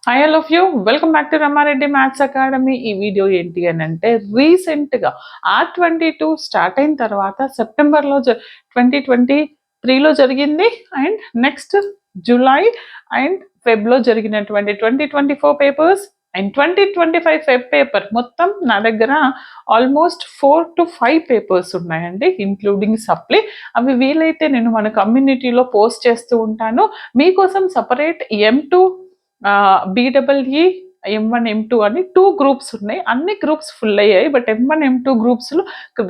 Hi all of you, welcome back to Rama Reddy maths academy. ఈ video ఏంటి అని అంటే, రీసెంట్గా R22 స్టార్ట్ అయిన తర్వాత సెప్టెంబర్లో 2023లో జరిగింది, అండ్ నెక్స్ట్ జూలై అండ్ ఫెబ్లో జరిగినటువంటి 2024 పేపర్స్ అండ్ 2025 ఫెబ్ పేపర్ మొత్తం నా దగ్గర ఆల్మోస్ట్ 4 to 5 పేపర్స్ ఉన్నాయండి, ఇంక్లూడింగ్ సప్లీ. అవి వీలైతే నేను మన కమ్యూనిటీలో పోస్ట్ చేస్తూ ఉంటాను. మీకోసం separate M2 BEE M1 M2 అని 2 గ్రూప్స్ ఉన్నాయి. అన్ని గ్రూప్స్ ఫుల్ అయ్యాయి, బట్ M1 M2 గ్రూప్స్లో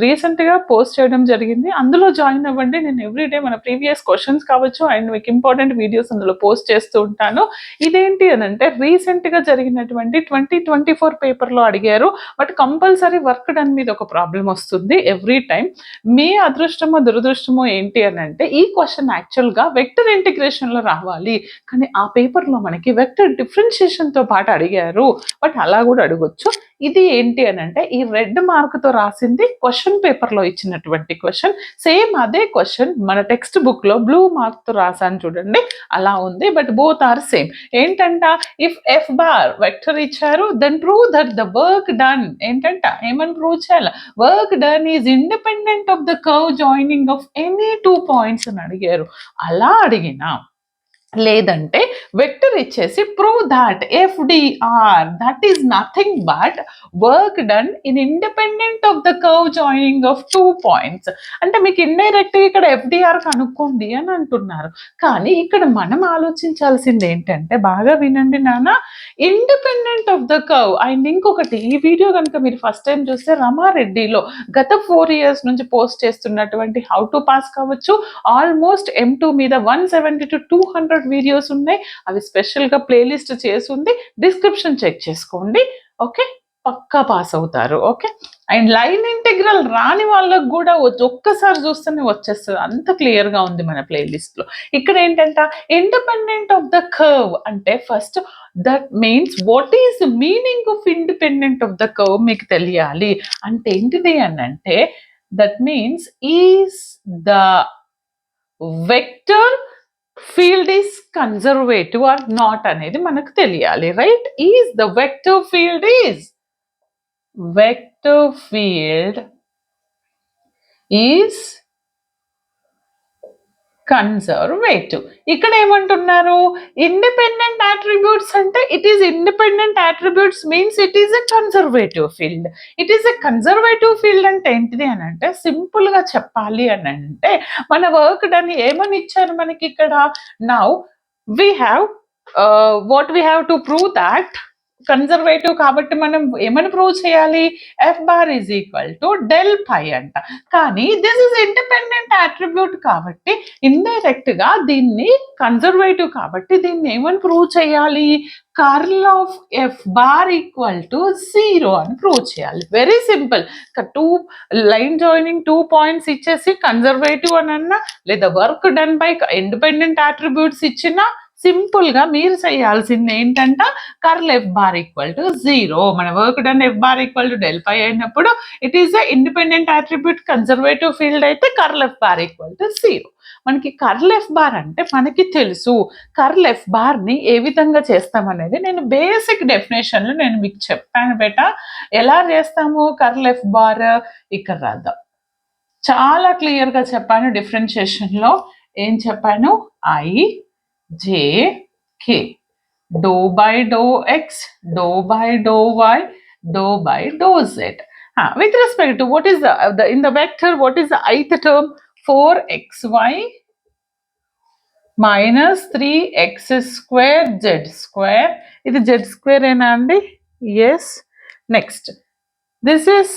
రీసెంట్గా పోస్ట్ చేయడం జరిగింది. అందులో జాయిన్ అవ్వండి. నేను ఎవ్రీడే మన ప్రీవియస్ క్వశ్చన్స్ కావచ్చు అండ్ మీకు ఇంపార్టెంట్ వీడియోస్ అందులో పోస్ట్ చేస్తూ ఉంటాను. ఇదేంటి అని అంటే, రీసెంట్గా జరిగినటువంటి 2024 పేపర్లో అడిగారు, బట్ కంపల్సరీ వర్క్ డన్ మీద ఒక ప్రాబ్లం వస్తుంది ఎవ్రీ టైం. మీ అదృష్టమో దురదృష్టమో ఏంటి అని అంటే, ఈ క్వశ్చన్ యాక్చువల్గా వెక్టర్ ఇంటిగ్రేషన్లో రావాలి, కానీ ఆ పేపర్లో మనకి వెక్టర్ డిఫరెన్షియేషన్తో పాటు అడిగారు. బట్ అలా కూడా అడగొచ్చు. ఇది ఏంటి అని అంటే, ఈ రెడ్ మార్క్తో రాసింది క్వశ్చన్ పేపర్లో ఇచ్చినటువంటి క్వశ్చన్. సేమ్ అదే క్వశ్చన్ మన టెక్స్ట్ బుక్లో బ్లూ మార్క్తో రాసాను చూడండి, అలా ఉంది. But both are same. ఏంటంట, ఇఫ్ ఎఫ్ బార్ వెక్టర్ ఇచ్చారు, then prove that the work done. ఏంటంట, ఏమని ప్రూవ్ చేయాలి? Work done is independent of the curve joining of any 2 points అని అడిగారు. అలా అడిగినా లేదంటే వెక్టర్ ఇచ్చేసి prove that FDR that is nothing but work done in independent of the curve joining of 2 points అంటే మీకు ఇండైరెక్ట్గా ఇక్కడ ఎఫ్డిఆర్ కనుక్కోండి అని అంటున్నారు. కానీ ఇక్కడ మనం ఆలోచించాల్సింది ఏంటంటే, బాగా వినండి నాన్న, independent of the curve. And ఇంకొకటి, ఈ వీడియో కనుక మీరు ఫస్ట్ టైం చూస్తే రమారెడ్డిలో గత 4 years నుంచి పోస్ట్ చేస్తున్నటువంటి హౌ టు పాస్ కావచ్చు, ఆల్మోస్ట్ M2 మీద 170 to 200 వీడియోస్ ఉన్నాయి. అవి స్పెషల్గా ప్లేలిస్ట్ చేసి ఉంది, డిస్క్రిప్షన్ చెక్ చేసుకోండి. ఓకే, పక్కా పాస్ అవుతారు. ఓకే, అండ్ లైన్ ఇంటెగ్రల్ రాని వాళ్ళకు కూడా ఒక్కసారి చూస్తేనే వచ్చేస్తుంది, అంత క్లియర్గా ఉంది మన ప్లేలిస్ట్లో. ఇక్కడ ఏంటంట, ఇండిపెండెంట్ ఆఫ్ ద కర్వ్ అంటే first that means what is meaning of independent of the curve మీకు తెలియాలి. అంటే ఏంటిది అని అంటే, that means is the vector field is conservative or not అనేది మనకు తెలియాలి, right? Is the vector field is conservative. ఇక్కడ ఏమంటున్నారు, ఇండిపెండెంట్ అట్రిబ్యూట్స్ అంటే it is independent attributes means it is a conservative field. It is a conservative field అంటే ఏంటిది అని అంటే, సింపుల్ గా చెప్పాలి అని అంటే, మన వర్క్ డన్ ఏమని ఇచ్చారు మనకి ఇక్కడ. Now we have what we have to prove that conservative కాబట్టి మనం ఏమని ప్రూవ్ చేయాలి, F bar is equal to del phi అంట. కానీ దిస్ ఇస్ ఇండిపెండెంట్ అట్రిబ్యూట్ కాబట్టి ఇండైరెక్ట్ గా దీన్ని కన్జర్వేటివ్ కాబట్టి దీన్ని ఏమని ప్రూవ్ చేయాలి, curl of F bar equal to 0 అని ప్రూవ్ చేయాలి. Very simple. 2 line joining 2 points ఇచ్చేసి కన్జర్వేటివ్ అని అన్నా, లేదా work done by independent attributes ఇచ్చినా, సింపుల్ గా మీరు చేయాల్సింది ఏంటంట, curl F bar equal to 0. మన work done F bar equal to del phi అయినప్పుడు it is a independent attribute conservative field అయితే curl F bar equal to 0. మనకి curl F bar అంటే మనకి తెలుసు. కర్ల్ ఎఫ్ బార్ ని ఏ విధంగా చేస్తామనేది నేను బేసిక్ డెఫినేషన్లు నేను మీకు చెప్పాను బేట. ఎలా చేస్తాము కర్ల్ ఎఫ్ బార్, ఇక్కడ రాద్దాం. చాలా క్లియర్ గా చెప్పాను. డిఫరెన్షియేషన్ లో ఏం చెప్పాను, I J K, dou by dou x, dou by dou y, dou by dou z. With respect to what is the in the vector, what is the ith term? 4xy minus 3x square z square. ఇది z square ఏనా అండి? Yes. Next, this is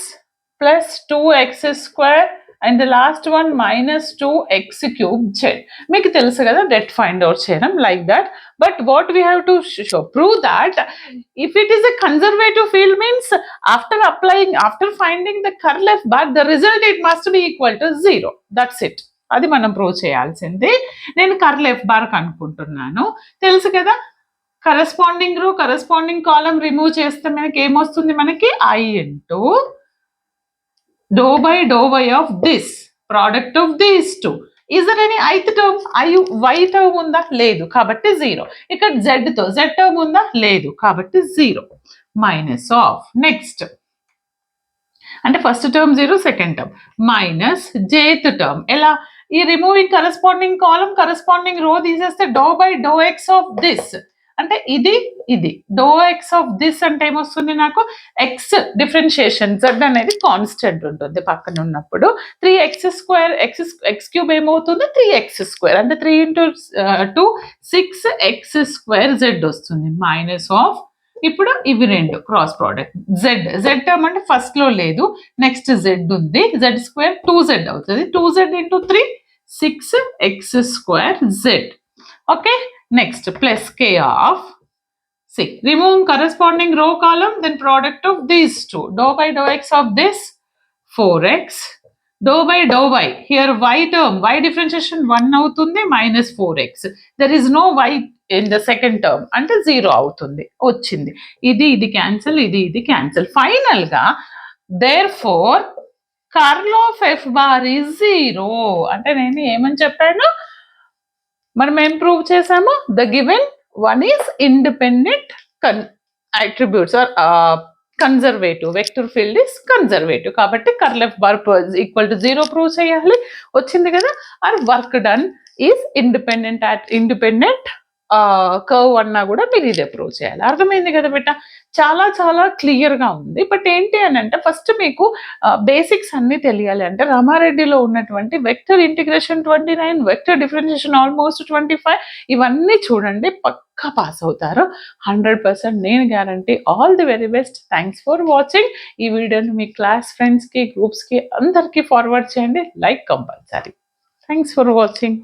plus 2x square and the last one minus 2x cube z. మీకు తెలుసు కదా debt find out చేయడం like that. But what we have to show prove that if it is a conservative field means after finding the curl F bar the result it must be equal to 0. That's it. అది మనం prove చేయాల్సింది. నేను curl F bar కనుక్కుంటున్నాను, తెలుసు కదా. Corresponding రో corresponding కాలం remove చేస్తే మనకి ఏమొస్తుంది, మనకి I into dou by dou y of this, product of these two. Is there any ith term y term ఉందా లేదు కాబట్టి 0. ఇక్కడ z టర్మ్ ఉందా లేదు కాబట్టి 0 మైనస్ ఆఫ్ నెక్స్ట్ అంటే first term 0 second term minus jth term ఎలా ఈ రిమూవింగ్ కరెస్పాండింగ్ కాలమ్ కరెస్పాండింగ్ రో తీసేస్తే డో ఎక్స్ ఆఫ్ దిస్ అంటే ఇది డో ఎక్స్ ఆఫ్ దిస్ అంటే ఏమొస్తుంది నాకు ఎక్స్ డిఫరెన్షియేషన్ z అనేది కాన్స్టెంట్ ఉంటుంది పక్కన ఉన్నప్పుడు 3x² x³ ఏమవుతుంది 3x² అంటే 3 into 2 6x² z వస్తుంది మైనస్ ఆఫ్ ఇప్పుడు ఇవి రెండు క్రాస్ ప్రోడక్ట్ z టర్మ్ అంటే ఫస్ట్ లో లేదు నెక్స్ట్ z ఉంది z² 2z అవుతుంది 2z into 3 6x² okay next plus k of remove corresponding row column then product of these two dou x of this 4x dou y here y term y differentiation 1 అవుతుంది minus 4x there is no y in the second term అంటే 0 అవుతుంది వచ్చింది ఇది cancel ఇది cancel final గా therefore curl of f bar is 0 అంటే నేను ఏమని చెప్పాను మనం ఏం ప్రూవ్ చేసాము the given one is independent attributes or conservative vector field is conservative కాబట్టి curl F bar equal to 0 prove చేయాలి వచ్చింది కదా or work done is independent curve అన్నా కూడా మీరు ఇదే ప్రూవ్ చేయాలి అర్థమైంది కదా బిడ్డ చాలా చాలా క్లియర్గా ఉంది బట్ ఏంటి అని అంటే ఫస్ట్ మీకు బేసిక్స్ అన్నీ తెలియాలి అంటే రామారెడ్డిలో ఉన్నటువంటి vector integration 29 vector differentiation almost 25 ఇవన్నీ చూడండి పక్కా పాస్ అవుతారు 100% నేను guarantee all the very best thanks for watching ఈ వీడియోని మీ క్లాస్ ఫ్రెండ్స్కి గ్రూప్స్కి అందరికీ ఫార్వర్డ్ చేయండి like compulsory thanks for watching